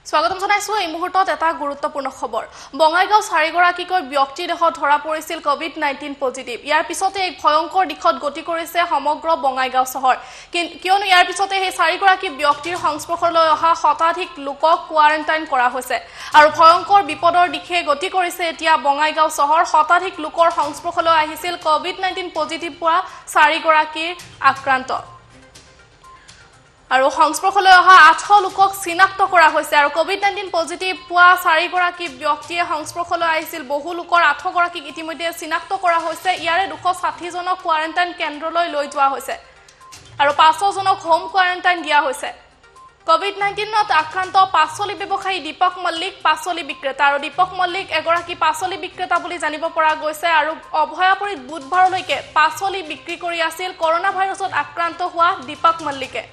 স্বাগতম জনাইছো এই মুহূৰ্তত এটা গুৰুত্বপূৰ্ণ খবৰ বঙাইগাঁও চাৰিগৰাকীকৈ ব্যক্তিৰ দেহত ধৰা পৰিছিল কোভিড-19 পজিটিভ ইয়াৰ পিছতে এক ভয়ংকৰ দিশত গতি কৰিছে সমগ্ৰ বঙাইগাঁও চহৰ কিয়নো ইয়াৰ পিছতে সেই চাৰিগৰাকী ব্যক্তিৰ সংস্পৰ্শলৈ অহা শতাধিক লোকক কোৱাৰেণ্টাইন কৰা হৈছে আৰু ভয়ংকৰ বিপদৰ দিশে গতি কৰিছে এতিয়া বঙাইগাঁও চহৰ শতাধিক লোকৰ সংস্পৰ্শলৈ আহিছিল কোভিড-19 পজিটিভ পোৱা চাৰিগৰাকীৰ আক্ৰান্ত আৰু সংস্পৰ্শলৈ অহা 8 লোকক চিনাক্ত কৰা হৈছে আৰু কোভিড-19 পজিটিভ পোৱা চাৰিগৰাকী ব্যক্তিয়ে সংস্পৰ্শলৈ আহিছিল বহু লোকৰ 8 গৰাকীক ইতিমধ্যে চিনাক্ত কৰা হৈছে ইয়াৰে 260 জনক কোৱাৰেণ্টাইন কেন্দ্ৰলৈ লৈ যোৱা হৈছে আৰু 500 জনক হোম কোৱাৰেণ্টাইন দিয়া হৈছে কোভিড-19ত আক্ৰান্ত পাচলি ব্যৱসায়ী দীপক মল্লিক পাচলি বিক্ৰেতা আৰু দীপক মল্লিক এগৰাকী পাচলি বিক্ৰেতা বুলি জানিব পৰা গৈছে আৰু অভয়াপুৰীত বুধবাৰলৈকে পাচলি বিক্ৰী কৰি আছিল কৰোনা ভাইৰাছত আক্ৰান্ত হোৱা দীপক মল্লিকে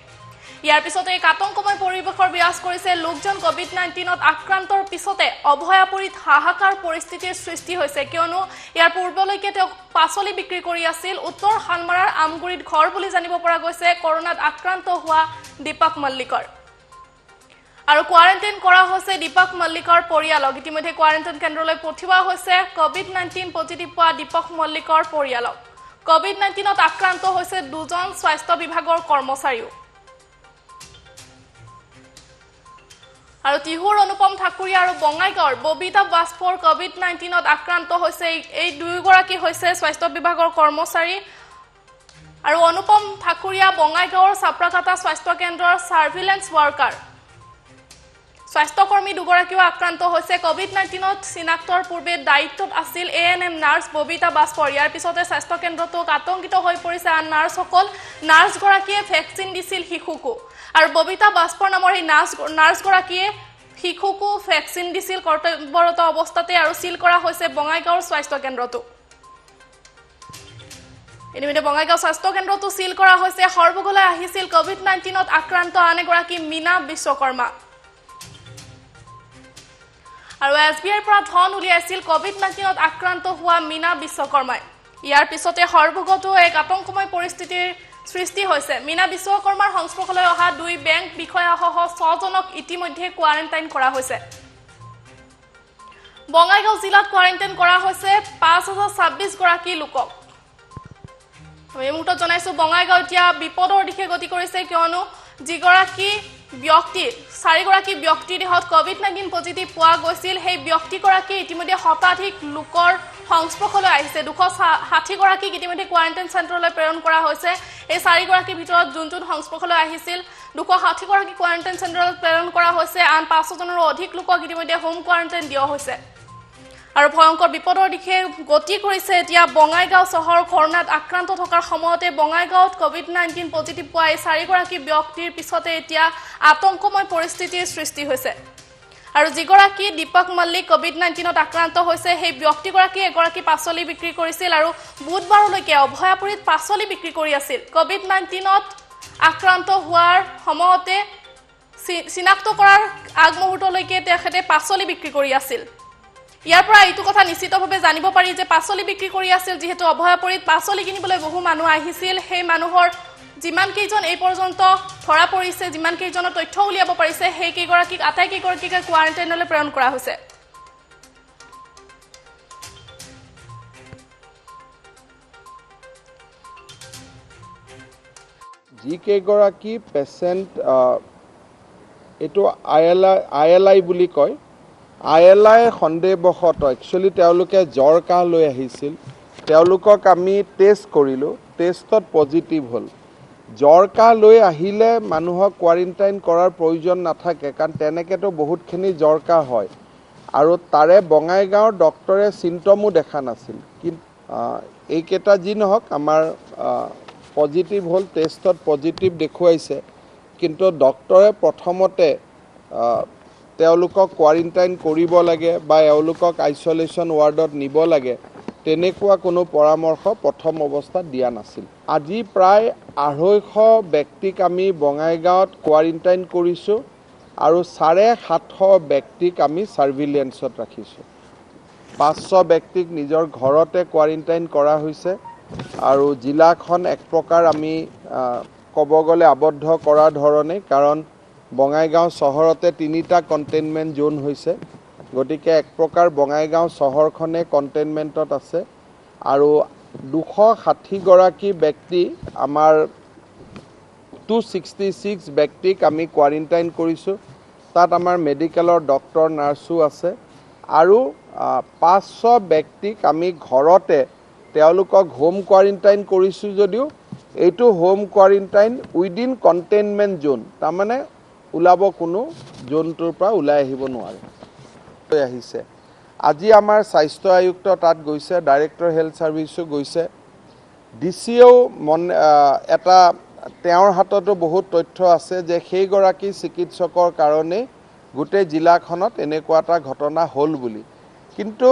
ইয়াৰ পিছতে এক আতংকময় পৰিৱেশৰ বিৰাজ কৰিছে লোকজন কোভিড-19ত আক্ৰান্তৰ পিছতে অভয়াপুৰীত হাহাকাৰ পৰিস্থিতিৰ সৃষ্টি হৈছে কিয়নো ইয়াৰ পূৰ্বলৈকে তেওঁ পাচলি বিক্ৰী কৰি আছিল উত্তৰ হালমাৰাৰ আমগুৰিত ঘৰ বুলি জানিব পৰা গৈছে কৰোনাত আক্ৰান্ত হোৱা দীপক মল্লিকৰ আৰু কোৱাৰেণ্টাইন কৰা হৈছে দীপক মল্লিকৰ পৰিয়ালক ইতিমধ্যে কোৱাৰেণ্টাইন কেন্দ্ৰলৈ পঠিওৱা হৈছে কোভিড-19 পজিটিভ পোৱা দীপক মল্লিকৰ পৰিয়ালক কোভিড-19ত আক্ৰান্ত হৈছে দুজন স্বাস্থ্য বিভাগৰ কৰ্মচাৰীও আৰু তিহুৰ অনুপম ঠাকুৰীয়া আৰু বঙাইগাঁৱৰ ববিতা বাস্পৰ কোভিড-19ত আক্ৰান্ত হৈছে এই দুয়োগৰাকী হৈছে স্বাস্থ্য বিভাগৰ কৰ্মচাৰী আৰু অনুপম ঠাকুৰীয়া বঙাইগাঁৱৰ চাপ্ৰাকাটা স্বাস্থ্য কেন্দ্ৰৰ সাৰ্ভিলেন্স ওয়াৰ্কাৰ স্বাস্থ্যকৰ্মী দুগৰাকীও আক্ৰান্ত হৈছে কোভিড-19ত চিনাক্তৰ পূৰ্বে দায়িত্বত আছিল এএনএম নাৰ্ছ ববিতা বাস্পৰ ইয়াৰ পিছতে স্বাস্থ্য কেন্দ্ৰটোক আতংকিত হৈ পৰিছে আন নাৰ্ছসকল নাৰ্ছগৰাকীয়ে ভেকচিন দিছিল শিশুকো আৰু ববিতা বাস্পৰ নামৰ এই নাৰ্ছগৰাকীয়ে শিশুকো ভেকচিন দিছিল কৰ্তব্যৰত অৱস্থাতে আৰু সিল কৰা হৈছে বঙাইগাঁৱৰ স্বাস্থ্য কেন্দ্ৰটো ইনিমিতে বঙাইগাঁও স্বাস্থ্য কেন্দ্ৰটো সিল কৰা হৈছে সৰ্বগলৈ আহিছিল কোভিড-19ত আক্ৰান্ত আন এগৰাকী মীনা বিশ্বকৰ্মা আৰু এছবিআইৰ পৰা ধন উলিয়াইছিল কোভিড-19ত আক্ৰান্ত হোৱা মীনা বিশ্বকৰ্মাই ইয়াৰ পিছতে সৰ্বগতো এক আতংকময় পৰিস্থিতিৰ সৃষ্টি হৈছে মীনা বিশ্বকৰ্মাৰ সংস্পৰ্শলৈ অহা দুই বেংক বিষয়াসহ 6 জনক ইতিমধ্যে কোৱাৰেণ্টাইন কৰা হৈছে বঙাইগাঁও জিলাত কোৱাৰেণ্টাইন কৰা হৈছে 5026 গৰাকী লোকক আমি মুহূৰ্তত জনাইছো বঙাইগাঁও এতিয়া বিপদৰ দিশে গতি কৰিছে কিয়নো যিগৰাকী ব্যক্তি চাৰিগৰাকী ব্যক্তিৰ দেহত কোভিড-19 পজিটিভ পোৱা গৈছিল সেই ব্যক্তিগৰাকী ইতিমধ্যে শতাধিক লোকৰ সংস্পৰ্শলৈ আহিছে 260 গৰাকীক ইতিমধ্যে কোৱাৰেণ্টাইন চেণ্টাৰলৈ প্ৰেৰণ কৰা হৈছে এই চাৰিগৰাকীৰ ভিতৰত যোন সংস্পৰ্শলৈ আহিছিল 260 গৰাকী কোৱাৰেণ্টাইন চেণ্টাৰলৈ প্ৰেৰণ কৰা হৈছে আন 500 জনৰো অধিক লোকক ইতিমধ্যে হোম কোৱাৰেণ্টাইন দিয়া হৈছে আৰু ভয়ংকৰ বিপদৰ দিশে গতি কৰিছে এতিয়া বঙাইগাঁও চহৰ কৰোনাত আক্ৰান্ত থকাৰ সময়তে বঙাইগাঁৱত কোভিড-19 পজিটিভ পোৱা এই চাৰিগৰাকী ব্যক্তিৰ পিছতে এতিয়া আতংকময় পৰিস্থিতিৰ সৃষ্টি হৈছে আৰু যিগৰাকী দীপক মল্লিক কোভিড-19ত আক্ৰান্ত হৈছে সেই ব্যক্তিগৰাকী এগৰাকী পাচলি বিক্ৰী কৰিছিল আৰু বুধবাৰলৈকে অভয়াপুৰীত পাচলি বিক্ৰী কৰি আছিল কোভিড-19ত আক্ৰান্ত হোৱাৰ সময়তে চিনাক্ত কৰাৰ আগমুহূৰ্তলৈকে তেখেতে পাচলি বিক্ৰী কৰি আছিল ইয়াৰ পৰা এইটো কথা নিশ্চিতভাৱে জানিব পাৰি যে পাচলি বিক্ৰী কৰি আছিল যেহেতু অভয়াপুৰীত পাচলি কিনিবলৈ বহু মানুহ আহিছিল সেই মানুহৰ যিমান কেইজন এই পৰ্যন্ত ধৰা পৰিছে যিমান কেইজনৰ তথ্য উলিয়াব পাৰিছে সেই কেইগৰাকীক আটাইকেইগৰাকীক কোৱাৰেণ্টাইনলৈ প্ৰেৰণ কৰা হৈছে যি কেইগৰাকী পেচেণ্ট এইটো ILI বুলি কয় ILI সন্দেহবশত একচুৱেলি তেওঁলোকে জ্বৰ কাহ লৈ আহিছিল তেওঁলোকক আমি টেষ্ট কৰিলোঁ টেষ্টত পজিটিভ হ'ল জ্বৰ কাহ লৈ আহিলে মানুহক কোৱাৰেণ্টাইন কৰাৰ প্ৰয়োজন নাথাকে কাৰণ তেনেকৈতো বহুতখিনি জ্বৰ কাহ হয় আৰু তাৰে বঙাইগাঁৱৰ ডক্টৰে চিম্পটমো দেখা নাছিল কিন্তু এইকেইটা যি নহওক আমাৰ পজিটিভ হ'ল টেষ্টত পজিটিভ দেখুৱাইছে কিন্তু ডক্টৰে প্ৰথমতে তেওঁলোকক কোৱাৰেণ্টাইন কৰিব লাগে বা এওঁলোকক আইচলেশ্যন ৱাৰ্ডত নিব লাগে তেনেকুৱা কোনো পৰামৰ্শ প্ৰথম অৱস্থাত দিয়া নাছিল আজি প্ৰায় 250 ব্যক্তিক আমি বঙাইগাঁৱত কোৱাৰেণ্টাইন কৰিছোঁ আৰু 750 ব্যক্তিক আমি সাৰ্ভিলেন্সত ৰাখিছোঁ 500 ব্যক্তিক নিজৰ ঘৰতে কোৱাৰেণ্টাইন কৰা হৈছে আৰু জিলাখন এক প্ৰকাৰ আমি ক'ব গ'লে আবদ্ধ কৰাৰ ধৰণে কাৰণ বঙাইগাঁও চহৰতে 3টা কণ্টেইনমেণ্ট জোন হৈছে গতিকে এক প্ৰকাৰ বঙাইগাঁও চহৰখনে কণ্টেইনমেণ্টত আছে আৰু 260 গৰাকী ব্যক্তি আমাৰ 266 ব্যক্তিক আমি কোৱাৰেণ্টাইন কৰিছোঁ তাত আমাৰ মেডিকেলৰ ডক্টৰ নাৰ্ছো আছে আৰু 500 ব্যক্তিক আমি ঘৰতে তেওঁলোকক হোম কোৱাৰেণ্টাইন কৰিছোঁ যদিও এইটো হোম কোৱাৰেণ্টাইন উইদিন কণ্টেইনমেণ্ট জোন তাৰমানে ওলাব কোনো জোনটোৰ পৰা ওলাই আহিব নোৱাৰে আহিছে আজি আমাৰ স্বাস্থ্য আয়ুক্ত তাত গৈছে ডাইৰেক্টৰ হেল্থ সাৰ্ভিসো গৈছে ডিচিও এটা তেওঁৰ হাততো বহুত তথ্য আছে যে সেই গৰাকী চিকিৎসকৰ কাৰণে গোটেই জিলাখনত এনেকুৱা এটা ঘটনা হ'ল বুলি কিন্তু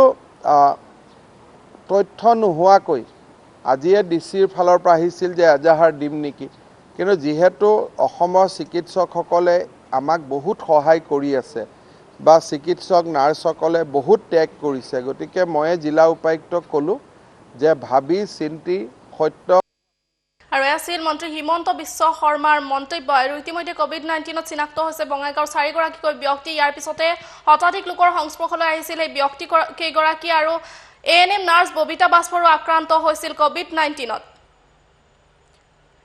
তথ্য নোহোৱাকৈ আজিয়ে ডিচিৰ ফালৰ পৰা আহিছিল যে এজাহাৰ দিম নেকি কিন্তু যেহেতু অসমৰ চিকিৎসকসকলে আমাক বহুত সহায় কৰি আছে বা চিকিৎসক নাৰ্সকলে বহুত ত্যাগ কৰিছে গতিকে মই জিলা উপায়ুক্তক ক'লো যে ভাবি চিন্তি সত্য আৰু আছিল মন্ত্ৰী হিমন্ত বিশ্ব শৰ্মাৰ মন্তব্য আৰু ইতিমধ্যে কোভিড-19ত চিনাক্ত হৈছে বঙাইগাঁৱৰ 4 গৰাকীকৈ ব্যক্তি ইয়াৰ পিছতে শতাধিক লোকৰ সংস্পৰ্শলৈ আহিছিল এই ব্যক্তি কেইগৰাকী আৰু এএনএম নাৰ্ছ ববিতা বাস্পৰো আক্ৰান্ত হৈছিল কোভিড-19ত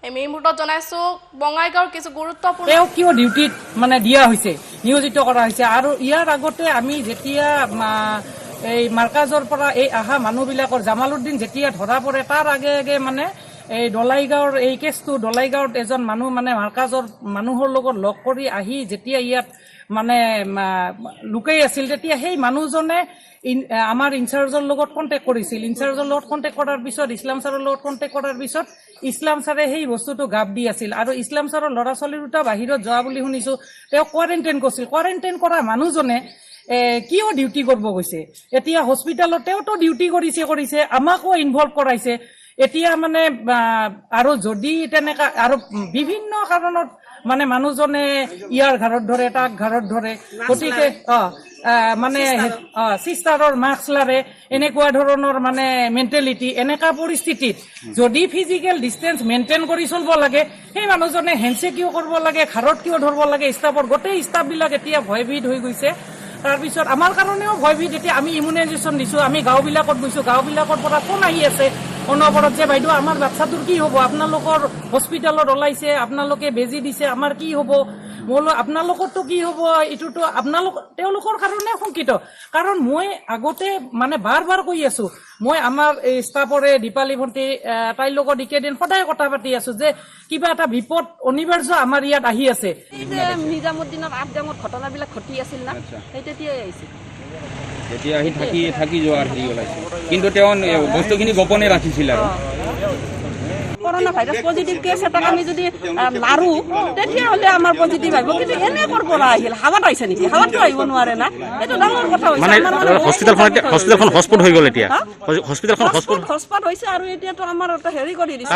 এই মুহূৰ্তত জনাইছো বঙাইগাঁৱৰ কিছু গুৰুত্বপূৰ্ণ কিয় ডিউটিত মানে দিয়া হৈছে নিয়োজিত কৰা হৈছে আৰু ইয়াৰ আগতে আমি যেতিয়া এই মাৰ্কাজৰ পৰা এই আহা মানুহবিলাকৰ জামালউদ্দিন যেতিয়া ধৰা পৰে তাৰ আগে আগে মানে এই দলাইগাঁৱৰ এই কেছটো দলাইগাঁৱত এজন মানুহ মানে মাৰ্কাজৰ মানুহৰ লগত লগ কৰি আহি যেতিয়া ইয়াত মানে লুকাই আছিল তেতিয়া সেই মানুহজনে আমাৰ ইনচাৰ্জৰ লগত কণ্টেক্ট কৰিছিল ইনচাৰ্জৰ লগত কণ্টেক্ট কৰাৰ পিছত ইছলাম ছাৰৰ লগত কণ্টেক্ট কৰাৰ পিছত ইছলাম ছাৰে সেই বস্তুটো গাপ দি আছিল আৰু ইছলাম ছাৰৰ ল'ৰা ছোৱালী দুটা বাহিৰত যোৱা বুলি শুনিছো তেওঁ কোৱাৰেণ্টাইন কৰিছিল কোৱাৰেণ্টাইন কৰা মানুহজনে কিয় ডিউটি কৰিব গৈছে এতিয়া হস্পিটেলত তেওঁতো ডিউটি কৰিছে আমাকো ইনভলভ কৰাইছে এতিয়া মানে আৰু যদি তেনেকা আৰু বিভিন্ন কাৰণত মানে মানুহজনে ইয়াৰ ঘৰত ধৰে তাক ঘৰত ধৰে গতিকে মানে সিস্টাৰৰ মাস্ক লাৰে এনেকুৱা ধৰণৰ মানে মেণ্টেলিটি এনেকা পৰিস্থিতিত যদি ফিজিকেল ডিষ্টেন্স মেইনটেইন কৰি চলিব লাগে সেই মানুহজনে হেণ্ডশেক কিয় কৰিব লাগে ঘৰত কিয় ধৰিব লাগে ষ্টাফৰ গোটেই ষ্টাফবিলাক এতিয়া ভয়ভীত হৈ গৈছে তাৰপিছত আমাৰ কাৰণেও ভয়ভীত এতিয়া আমি ইমিউনাইজেশ্যন দিছোঁ আমি গাঁওবিলাকত গৈছোঁ গাঁওবিলাকৰ পৰা ফোন আহি আছে অনবৰত যে বাইদেউ আমাৰ বাচ্চাটোৰ কি হ'ব আপোনালোকৰ হস্পিটেলত ওলাইছে আপোনালোকে বেজি দিছে আমাৰ কি হ'ব মোলো আপোনালোকৰতো কি হ'ব এইটোতো তেওঁলোকৰ কাৰণে শংকিত কাৰণ মই আগতে মানে বাৰ কৈ আছোঁ মই আমাৰ এই ষ্টাফৰে দীপালী ভণ্টি তাইৰ লগত এইকেইদিন সদায় কথা পাতি আছোঁ যে কিবা এটা বিপদ অনিবাৰ্য আমাৰ ইয়াত আহি আছে নিজামুদ্দিনৰ আঠগাঙত ঘটনাবিলাক ঘটি আছিল না সেই তেতিয়াই আহিছিল এতিয়া আহি থাকি যোৱাৰ হেৰি ওলাইছে কিন্তু তেওঁ বস্তুখিনি গোপনে ৰাখিছিল আৰু কৰোনা ভাইৰাস পজিটিভ কেস এটা আমি যদি মাৰু তেতিয়াহ'লে আমাৰ পজিটিভ আহিব কিন্তু এনে কৰপৰা আহিল হাৱাত আহিছে নেকি হাৱাতটো আহিব নোৱাৰে না এইটো ডাঙৰ কথা হৈছে মানে হস্পিটেলখন হস্পিটেল হৈ গ'ল এতিয়া হস্পিটেলখন হস্পিটেল হৈছে আৰু এতিয়াতো আমাৰ এটা হেৰি কৰি দিছে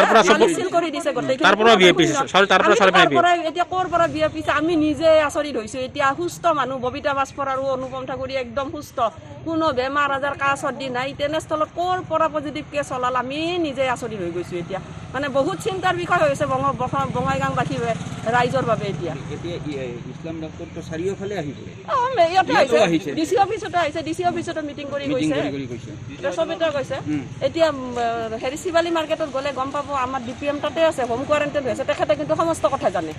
সিল কৰি দিছে গোটেইখিনি তাৰপৰা বিএপি তাৰপৰা এতিয়া ক'ৰপৰা বিএপি আমি নিজে আচৰিত হৈছোঁ এতিয়া সুস্থ মানুহ ববিতা বাস্পৰ আৰু অনুপম ঠাকুৰী একদম সুস্থ কোনো বেমাৰ আজাৰ কাহ চৰ্দি নাই তেনেস্থলত ক'ৰপৰা পজিটিভ কেছ ওলাল আমি নিজে আচৰিত হৈ গৈছোঁ এতিয়া মানে বহুত চিন্তাৰ বিষয় হৈছে বঙাইগাঁওবাসী ৰাইজৰ বাবে এতিয়া ইছলাম ডক্টৰটো চাৰিওফালে আহিব ডিচি অফিচতে আহিছে ডিচি অফিচতে মিটিং কৰি গৈছে প্ৰেছমিটে কৈছে এতিয়া হেৰি শিৱালী মাৰ্কেটত গ'লে গম পাব আমাৰ ডিপিএম তাতে আছে হোম কোৱাৰেণ্টাইন হৈছে তেখেতে কিন্তু সমস্ত কথা জানে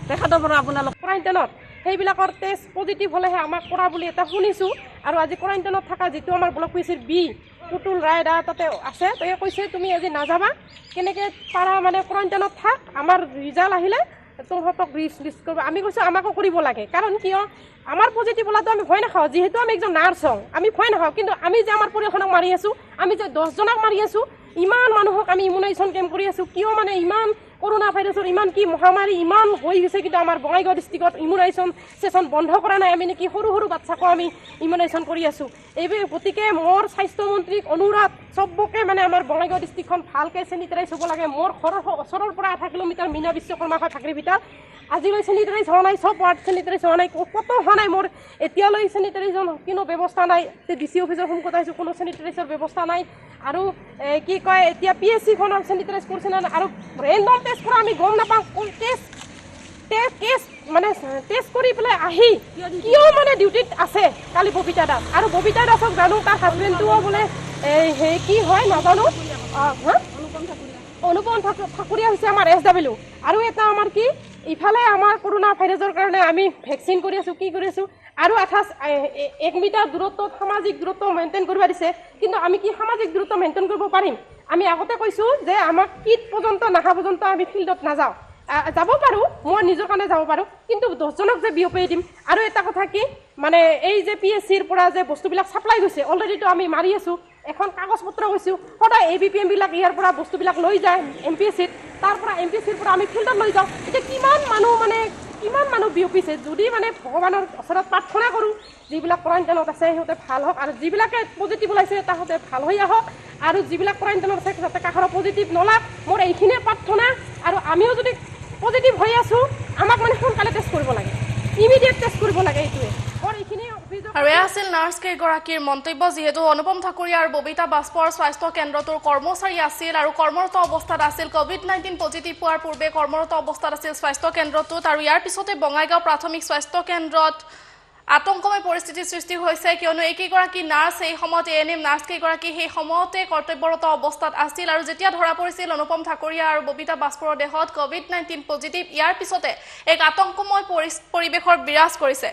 তেখেতৰ পৰা আপোনালোক কোৱাৰেণ্টাইনত সেইবিলাকৰ টেষ্ট পজিটিভ হ'লেহে আমাক কৰা বুলি এটা শুনিছোঁ আৰু আজি কোৱাৰেণ্টাইনত থকা যিটো আমাৰ ব্লক পিচিৰ বি পুতুল ৰায় দা তাতে আছে তেওঁ কৈছে তুমি আজি নাযাবা কেনেকৈ পাৰা মানে কোৱাৰেণ্টাইনত থাক আমাৰ ৰিজাল্ট আহিলে তহঁতক লিষ্ট কৰিব আমি কৈছোঁ আমাকো কৰিব লাগে কাৰণ কিয় আমাৰ পজিটিভ ওলাটো আমি ভয় নাখাওঁ যিহেতু আমি একজন নাৰ্ছ হওঁ আমি ভয় নাখাওঁ কিন্তু আমি যে আমাৰ পৰিয়ালখনক মাৰি আছোঁ আমি যে 10জনক মাৰি আছোঁ ইমান মানুহক আমি ইমিউনাইজেশ্যন কেম্প কৰি আছোঁ কিয় মানে ইমান কৰোনা ভাইৰাছৰ ইমান কি মহামাৰী ইমান হৈ গৈছে কিন্তু আমাৰ বঙাইগাঁও ডিষ্ট্ৰিক্টত ইমিউনাইজেশ্যন ছেশ্যন বন্ধ কৰা নাই আমি নেকি সৰু বাচ্চাকো আমি ইমিউনাইজেশ্যন কৰি আছোঁ এইবোৰ গতিকে মোৰ স্বাস্থ্যমন্ত্ৰীক অনুৰোধ চবকে মানে আমাৰ বঙাইগাঁও ডিষ্ট্ৰিক্টখন ভালকৈ চেনিটাইজ হ'ব লাগে মোৰ ঘৰৰ ওচৰৰ পৰা 8 কিলোমিটাৰ মীনা বিশ্বকৰ্মা ফাকৰি ভিতৰত আজিলৈ চেনিটাইজ হোৱা নাই চব ৱাৰ্ড চেনিটাইজ হোৱা নাই ক'তো হোৱা নাই মোৰ এতিয়ালৈ চেনিটাইজেশ্যন কোনো ব্যৱস্থা নাই ডিচি অফিচৰ সন্মুখত আহিছোঁ কোনো চেনিটাইজৰ ব্যৱস্থা নাই আৰু কি কয় এতিয়া PSC খনৰ চেনিটাইজ কৰিছে না আৰু ৰেণ্ডম টেষ্ট কৰা আমি গম নাপাওঁ কেছ মানে টেষ্ট কৰি পেলাই আহি কিয় মানে ডিউটিত আছে কালি ববিতা দাস আৰু ববিতা দাসক জানো তাৰ হাজবেণ্ডটোও বোলে সেই কি হয় নাজানো অনুপম ঠাকুৰীয়া হৈছে আমাৰ SW আৰু এটা আমাৰ কি ইফালে আমাৰ কৰোণা ভাইৰাছৰ কাৰণে আমি ভেকচিন কৰি আছোঁ কি কৰি আছোঁ আৰু 1 মিটাৰ দূৰত্বত সামাজিক দূৰত্ব মেইনটেইন কৰিব দিছে কিন্তু আমি কি সামাজিক দূৰত্ব মেইনটেইন কৰিব পাৰিম আমি আগতে কৈছোঁ যে আমাক কিট পৰ্যন্ত নাহা পৰ্যন্ত আমি ফিল্ডত নাযাওঁ যাব পাৰোঁ মই নিজৰ কাৰণে যাব পাৰোঁ কিন্তু 10জনক যে বিয়পাই দিম আৰু এটা কথা কি মানে এই যে PSCৰ পৰা যে বস্তুবিলাক ছাপ্লাই গৈছে অলৰেডিতো আমি মাৰি আছোঁ এখন কাগজ পত্ৰ কৈছোঁ সদায় ABPM বিলাক ইয়াৰ পৰা বস্তুবিলাক লৈ যায় MPSCত তাৰ পৰা MPSCৰ পৰা আমি ফিল্ডত লৈ যাওঁ এতিয়া কিমান মানুহ বিয়পিছে যদি মানে ভগৱানৰ ওচৰত প্ৰাৰ্থনা কৰোঁ যিবিলাক কোৱাৰেণ্টাইনত আছে সিহঁতে ভাল হওক আৰু যিবিলাকে পজিটিভ ওলাইছে তাহাঁতে ভাল হৈ আহক আৰু যিবিলাক কোৱাৰেণ্টাইনত আছে যাতে কাষৰ পজিটিভ নলাক মোৰ এইখিনিয়ে প্ৰাৰ্থনা আৰু আমিও যদি পজিটিভ হৈ আছোঁ আমাক মানে সোনকালে টেষ্ট কৰিব লাগে ইমিডিয়েট টেষ্ট কৰিব লাগে এইটোৱে মোৰ এইখিনি আৰু এয়া আছিল নাৰ্ছ কেইগৰাকীৰ মন্তব্য যিহেতু অনুপম ঠাকুৰীয়া আৰু ববিতা বাস্পৰ স্বাস্থ্য কেন্দ্ৰটোৰ কৰ্মচাৰী আছিল আৰু কৰ্মৰত অৱস্থাত আছিল COVID-19 পজিটিভ হোৱাৰ পূৰ্বে কৰ্মৰত অৱস্থাত আছিল স্বাস্থ্য কেন্দ্ৰটোত আৰু ইয়াৰ পিছতে বঙাইগাঁও প্ৰাথমিক স্বাস্থ্য কেন্দ্ৰত আতংকময় পৰিস্থিতিৰ সৃষ্টি হৈছে কিয়নো এইকেইগৰাকী নাৰ্ছ এই সময়ত ANM নাৰ্ছ কেইগৰাকী সেই সময়তে কৰ্তব্যৰত অৱস্থাত আছিল আৰু যেতিয়া ধৰা পৰিছিল অনুপম ঠাকুৰীয়া আৰু ববিতা বাস্পৰৰ দেহত COVID-19 পজিটিভ ইয়াৰ পিছতে এক আতংকময় পৰিৱেশৰ বিৰাজ কৰিছে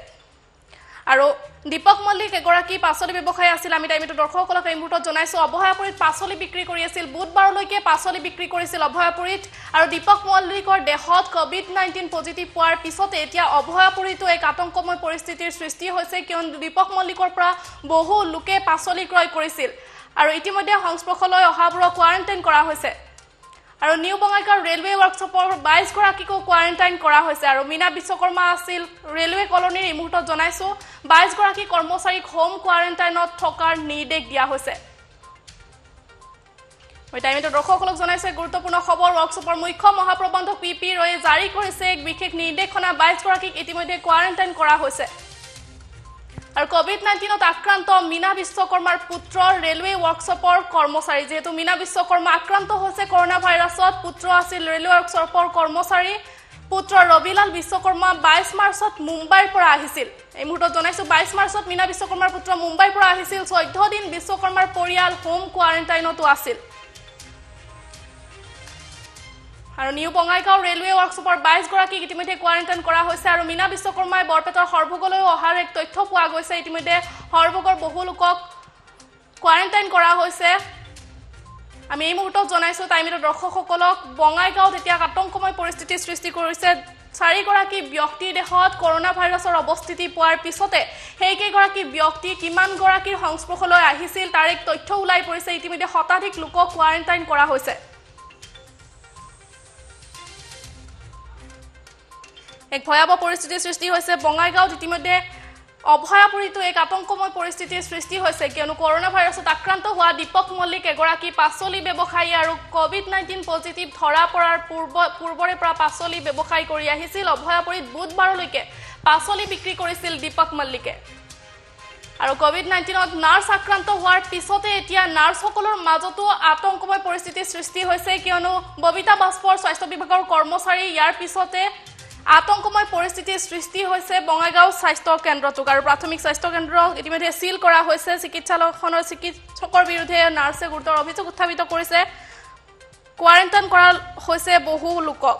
আৰু দীপক মল্লিক এগৰাকী পাচলি ব্যৱসায়ী আছিল আমি টাইমটো দৰ্শকসকলক এই মুহূৰ্তত জনাইছো অভয়াপুৰীত পাচলি বিক্ৰী কৰি আছিল বুধবাৰলৈকে পাচলি বিক্ৰী কৰিছিল অভয়াপুৰীত আৰু দীপক মল্লিকৰ দেহত COVID-19 পজিটিভ পোৱাৰ পিছতে এতিয়া অভয়াপুৰীতো এক আতংকময় পৰিস্থিতিৰ সৃষ্টি হৈছে কিয়নো দীপক মল্লিকৰ পৰা বহু লোকে পাচলি ক্ৰয় কৰিছিল আৰু ইতিমধ্যে সংস্পৰ্শলৈ অহাবোৰক কোৱাৰেণ্টাইন কৰা হৈছে আৰু নিউ বঙাইগাঁও ৰেলৱে ৱৰ্কশ্বপৰ 22গৰাকীকো কোৱাৰেণ্টাইন কৰা হৈছে আৰু মীনা বিশ্বকৰ্মা আছিল ৰেলৱে কলনীৰ এই মুহূৰ্তত জনাইছো 22গৰাকী কৰ্মচাৰীক হোম কোৱাৰেণ্টাইনত থকাৰ নিৰ্দেশ দিয়া হৈছে মই টাইমটো দৰ্শকসকলক জনাইছে গুৰুত্বপূৰ্ণ খবৰ ৱৰ্কশ্বপৰ মুখ্য মহাপ্ৰবন্ধক PP ৰয়ে জাৰি কৰিছে এক বিশেষ নিৰ্দেশনা 22গৰাকীক ইতিমধ্যে কোৱাৰেণ্টাইন কৰা হৈছে আৰু COVID-19ত আক্ৰান্ত মীনা বিশ্বকৰ্মাৰ পুত্ৰ ৰেলৱে ৱৰ্কশ্বপৰ কৰ্মচাৰী যেহেতু মীনা বিশ্বকৰ্মা আক্ৰান্ত হৈছে কৰোনা ভাইৰাছত পুত্ৰ আছিল ৰেলৱে ৱৰ্কশ্বপৰ কৰ্মচাৰী পুত্ৰ ৰবিলাল বিশ্বকৰ্মা 22 মাৰ্চত মুম্বাইৰ পৰা আহিছিল এই মুহূৰ্তত জনাইছো 22 মাৰ্চত মীনা বিশ্বকৰ্মাৰ পুত্ৰ মুম্বাইৰ পৰা আহিছিল 14 দিন বিশ্বকৰ্মাৰ পৰিয়াল হোম কোৱাৰেণ্টাইনতো আছিল আৰু নিউ বঙাইগাঁও ৰেলৱে ৱৰ্কশ্বপৰ 22গৰাকীক ইতিমধ্যে কোৱাৰেণ্টাইন কৰা হৈছে আৰু মীনা বিশ্বকৰ্মাই বৰপেটাৰ হৰভোগলৈ অহাৰ এক তথ্য পোৱা গৈছে ইতিমধ্যে হৰভোগৰ বহু লোকক কোৱাৰেণ্টাইন কৰা হৈছে আমি এই মুহূৰ্তত জনাইছো টাইমটো দৰ্শকসকলক বঙাইগাঁৱত এতিয়া আতংকময় পৰিস্থিতিৰ সৃষ্টি কৰিছে 4গৰাকী ব্যক্তিৰ দেহত কৰোনা ভাইৰাছৰ অৱস্থিতি পোৱাৰ পিছতে সেইকেইগৰাকী ব্যক্তি কিমান গৰাকীৰ সংস্পৰ্শলৈ আহিছিল তাৰ এক তথ্য ওলাই পৰিছে ইতিমধ্যে শতাধিক লোকক কোৱাৰেণ্টাইন কৰা হৈছে এক ভয়াবহ পৰিস্থিতিৰ সৃষ্টি হৈছে বঙাইগাঁৱত ইতিমধ্যে অভয়াপুৰীতো এক আতংকময় পৰিস্থিতিৰ সৃষ্টি হৈছে কিয়নো কৰোনা ভাইৰাছত আক্ৰান্ত হোৱা দীপক মল্লিক এগৰাকী পাচলি ব্যৱসায়ী আৰু COVID-19 পজিটিভ ধৰা পৰাৰ পূৰ্বৰে পৰা পাচলি ব্যৱসায় কৰি আহিছিল অভয়াপুৰীত বুধবাৰলৈকে পাচলি বিক্ৰী কৰিছিল দীপক মল্লিকে আৰু COVID-19ত নাৰ্ছ আক্ৰান্ত হোৱাৰ পিছতে এতিয়া নাৰ্ছসকলৰ মাজতো আতংকময় পৰিস্থিতিৰ সৃষ্টি হৈছে কিয়নো ববিতা বাস্পৰ স্বাস্থ্য বিভাগৰ কৰ্মচাৰী ইয়াৰ পিছতে আতংকময় পৰিস্থিতিৰ সৃষ্টি হৈছে বঙাইগাঁও স্বাস্থ্য কেন্দ্ৰটোক আৰু প্ৰাথমিক স্বাস্থ্য কেন্দ্ৰ ইতিমধ্যে সিল কৰা হৈছে চিকিৎসালয়খনৰ চিকিৎসকৰ বিৰুদ্ধে নাৰ্ছে গুৰুতৰ অভিযোগ উত্থাপিত কৰিছে কোৱাৰেণ্টাইন কৰা হৈছে বহু লোকক